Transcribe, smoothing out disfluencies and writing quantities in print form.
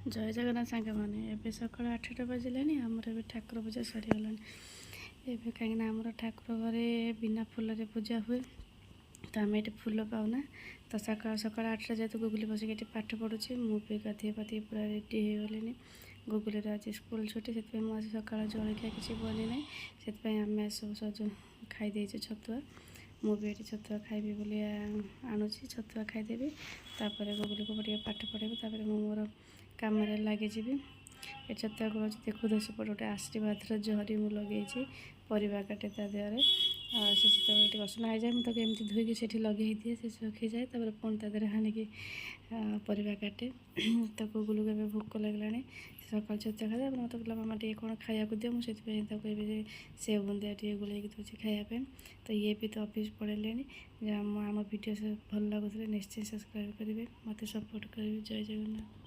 जय जगन्नाथ सांग मैंने एवं सकाल 8टा बाजिलानी आमर ए ठाकुर पूजा सरीगला एवं कहीं आमर ठाकुर घरे बिना फूल पूजा हुए तो आम ये फूल पाऊना तो सकाल सकाल 8टा जेहतु गुगुली बसिक ये पाठ पढ़ुची मुझे गाधे पाधे पूरा रेडी हो गली गुगुली आज स्कूल छुट्टी से मुझे सकाल जलखिया किसी बनी ना से आम सब सज खाईदे छतुआ मुझे ये छतुआ खाइबी बोली आणुची छतुआ खाईदेवी तापर गुगुली को पाठ पढ़ेबी तापर मोर काम लगे ये छतुआ को देखो सेपटे गोटे आशीर्वाद जहरी मुझे लगे परिवा काटे ता देहरे से छतुआ असना हो जाए मुझे एमती धोईकी से लगे दिए से सुखी जाए तब पुणी ता देहरे हाणिकी परिवा काटे तो गुगुलू के भोक लगलानी सकाल छतुआ खाए मत कहला मामा टे कौन खाया दियो मुझे कह सेव बुंदिया टे गोलैक दूसरी खायापी तो ये भी तो ऑफिस पढ़ेले आम वीडियो से भल लगुले निश्चय सब्सक्राइब करेंगे मत सपोर्ट करेंगे। जय जगन्नाथ।